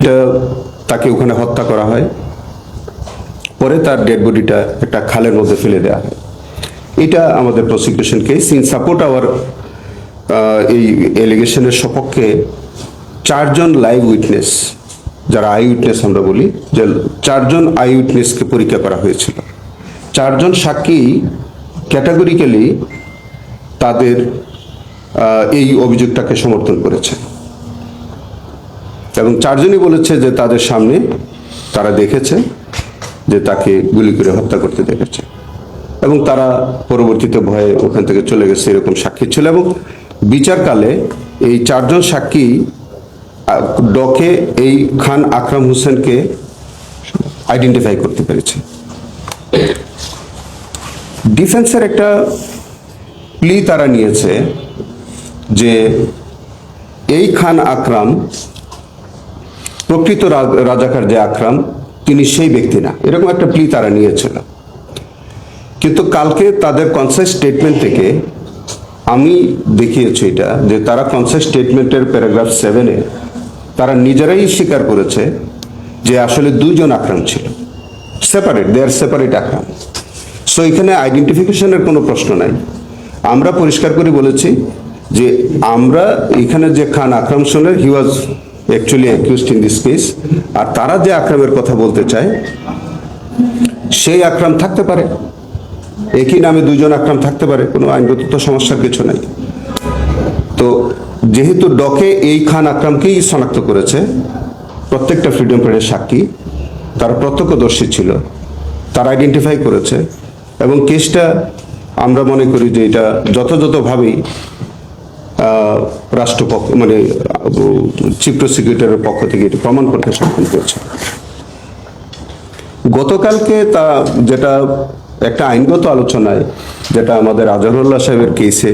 এটা তাকে ওখানে হত্যা করা হয়, পরে তার ডেড বডিটা একটা খালের মধ্যে ফেলে দেওয়া হয়। এটা আমাদের prosecution case. In support hour এই এলিগেশনের সপক্ষে 4 জন লাইভ উইটনেস, যারা আই উইটনেস আমরা বলি, যে 4 জন আই উইটনেসকে পরীক্ষা করা হয়েছিল। 4 জন সাক্ষী ক্যাটাগরিক্যালি তাদের এই অভিযোগটাকে সমর্থন করেছে এবং 4 জনই বলেছে যে তাদের সামনে তারা দেখেছে যে তাকে গুলি করে হত্যা করতে দেখেছে এবং তারা পরবর্তীতে ভয়ে ওখান থেকে চলে গেছে, এরকম সাক্ষী ছিল। এবং বিচারকালে এই 4 জন সাক্ষী ডকে এই খান আকরাম হোসেনকে আইডেন্টিফাই করতে পেরেছে। ডিফেন্সের একটা প্লি তারা নিয়েছে যে এই খান আকরাম প্রকৃত রাজাকার যে আকরাম তিনি সেই ব্যক্তি না, এরকম একটা প্লি তারা নিয়েছিল। কিন্তু কালকে তাদের কনসাস স্টেটমেন্ট থেকে আমি দেখিয়েছি এটা, যে তারা কনসাস স্টেটমেন্টের প্যারাগ্রাফ 7-এ তারা নিজেরাই স্বীকার করেছে যে আসলে 2 জন আকরাম ছিল, সেপারেট, দে আর সেপারেট আকরাম। সো এখানে আইডেন্টিফিকেশনের কোনো প্রশ্ন নাই। আমরা পরিষ্কার করে বলেছি যে আমরা এখানে যে খান আকরাম শোনের, he was actually accused in this case, আর তারা যে আকরামের কথা বলতে চায় সেই আকরাম থাকতে পারে, একই নামে 2 জন আকরাম থাকতে পারে, কোনো আইনগত তো সমস্যার কিছু নাই। তো যেহেতু ডকে এই খান আকরামকেই শনাক্ত করেছে, প্রত্যেকটা ফ্রিডম প্যারেডের সাক্ষী তারা প্রত্যক্ষদর্শী ছিল, তারা আইডেন্টিফাই করেছে এবং কেসটা আমরা মনে করি যে এটা যথাযথভাবেই রাষ্ট্রপক্ষ মানে চিফ প্রসিকিউটরের পক্ষ থেকে এটি প্রমাণ করতে সক্ষম করেছে। গতকালকে তা যেটা একটা আইনগত আলোচনায়, যেটা আমাদের আজহারুল্লাহ সাহেবের কেসে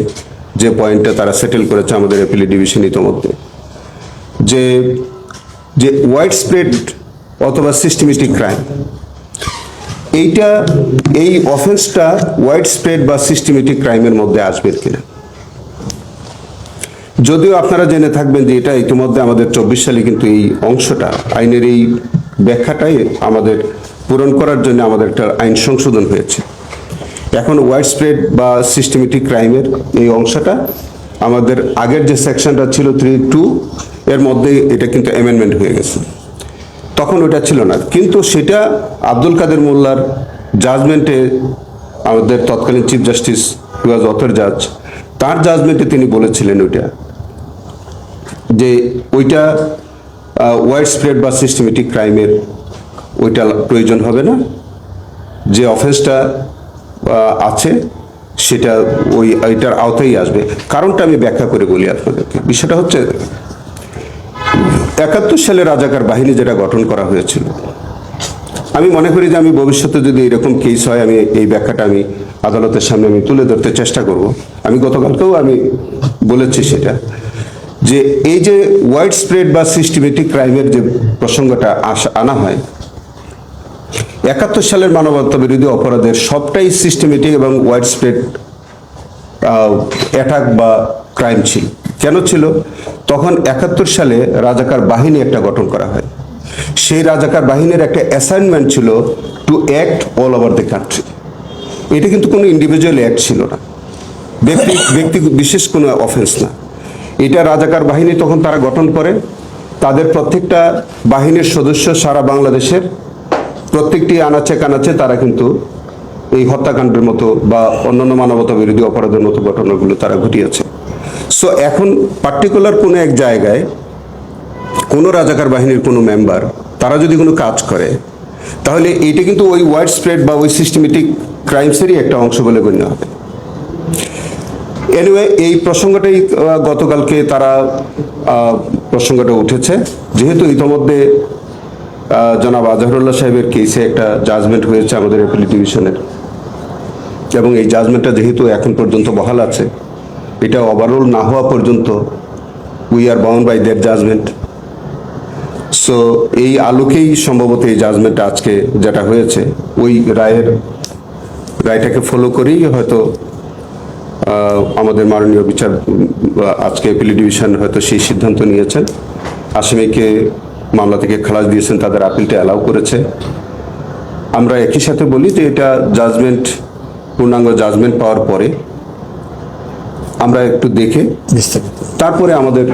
যে পয়েন্টটা তারা সেটেল করেছে আমাদের অ্যাপিলেট ডিভিশন ইতোমধ্যে, যে যে ওয়াইড স্প্রেড অথবা সিস্টেমেটিক ক্রাইম, এইটা এই অফেন্সটা ওয়াইড স্প্রেড বা সিস্টেমেটিক ক্রাইমের মধ্যে আসবে কিনা। যদিও আপনারা জেনে থাকবেন যে এটা ইতিমধ্যে আমাদের 24 সালে কিন্তু এই অংশটা আইনের এই ব্যাখ্যাটাই আমাদের পূরণ করার জন্য আমাদের একটা আইন সংশোধন হয়েছে। এখন ওয়াইড স্প্রেড বা সিস্টেমেটিক ক্রাইমের এই অংশটা আমাদের আগের যে সেকশনটা ছিল 3(2) এর মধ্যে এটা কিন্তু অ্যামেন্ডমেন্ট হয়ে গেছে। তখন ওটা ছিল না, কিন্তু সেটা আব্দুল কাদের মোল্লার জাজমেন্টে আমাদের তৎকালীন চিফ জাস্টিস হি ওয়াজ অথর জাজ, তার জাজমেন্টে তিনি বলেছিলেন ওইটা যে ওইটা ওয়াইড স্প্রেড বা সিস্টেমেটিক ক্রাইমের ওইটা প্রয়োজন হবে না, যে অফেন্সটা আছে সেটা ওইটার আওতায় আসবে। কারণটা আমি ব্যাখ্যা করে বলি আপনাদেরকে। বিষয়টা হচ্ছে 71 সালে রাজাকার বাহিনী যেটা গঠন করা হয়েছিল, আমি মনে করি যে আমি ভবিষ্যতে যদি এরকম কেস হয় আমি এই ব্যাখ্যাটা আমি আদালতের সামনে আমি তুলে ধরতে চেষ্টা করব। আমি গতকালকেও আমি বলেছি সেটা, যে এই যে ওয়াইড স্প্রেড বা সিস্টেমেটিক ক্রাইমের যে প্রসঙ্গটা আনা হয়, 71 সালের মানবতা বিরোধী অপরাধের সবটাই সিস্টেমেটিক এবং ওয়াইড স্প্রেড অ্যাটাক বা ক্রাইম ছিল। কেন ছিল? তখন 71 সালে রাজাকার বাহিনী একটা গঠন করা হয়। সেই রাজাকার বাহিনীর একটা অ্যাসাইনমেন্ট ছিল to act all over the country. এটা কিন্তু কোনো ইন্ডিভিজুয়াল অ্যাক্ট ছিল না, ব্যক্তি বিশেষ কোনো অফেন্স না। এটা রাজাকার বাহিনী তখন তারা গঠন করে, তাদের প্রত্যেকটা বাহিনীর সদস্য সারা বাংলাদেশের প্রত্যেকটি আনাচে কানাচে তারা কিন্তু এই হত্যাকাণ্ডের মতো বা অন্যান্য মানবতা বিরোধী অপরাধের মতো ঘটনাগুলো তারা ঘটিয়েছে। সো এখন পার্টিকুলার কোনো এক জায়গায় কোনো রাজাকার বাহিনীর কোনো মেম্বার তারা যদি কোনো কাজ করে, তাহলে এইটা কিন্তু ওই ওয়াইড স্প্রেড বা ওই সিস্টেমেটিক ক্রাইমসেরই একটা অংশ বলে গণ্য হবে। এনিওয়ে, এই প্রসঙ্গটাই গতকালকে তারা প্রসঙ্গটা উঠেছে, যেহেতু ইতোমধ্যে জনাব আজহারুল্লাহ সাহেবের কেসে একটা জাজমেন্ট হয়েছে আমাদের অ্যাপিলেট ডিভিশনের, এবং এই জাজমেন্টটা যেহেতু এখন পর্যন্ত বহাল আছে, এটা ওভারঅল না হওয়া পর্যন্ত we are bound by that judgement. So এই আলোকেই সম্ভবত এই জাজমেন্টটা আজকে যেটা হয়েছে, ওই রায়টাকে ফলো করেই হয়তো আমাদের মাননীয় বিচার আজকে অ্যাপিলেট ডিভিশন হয়তো সেই সিদ্ধান্ত নিয়েছেন আসামিকে মামলা থেকে খালাস দিয়েছেন, তাদের আপিলটা অ্যালাউ করেছে। আমরা একই সাথে বলি যে এটা জাজমেন্ট, পূর্ণাঙ্গ জাজমেন্ট পাওয়ার পরে আমরা একটু দেখে তারপরে আমাদের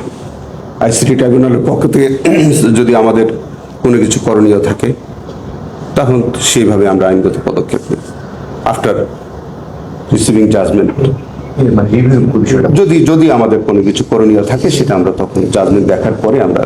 আইসিটি ট্রাইব্যুনালের পক্ষ থেকে যদি আমাদের কোনো কিছু করণীয় থাকে তখন সেইভাবে আমরা আইনগত পদক্ষেপ নেব আফটার রিসিভিং জাজমেন্ট। যদি আমাদের কোনো কিছু করণীয় থাকে সেটা আমরা তখন জাজমেন্ট দেখার পরে আমরা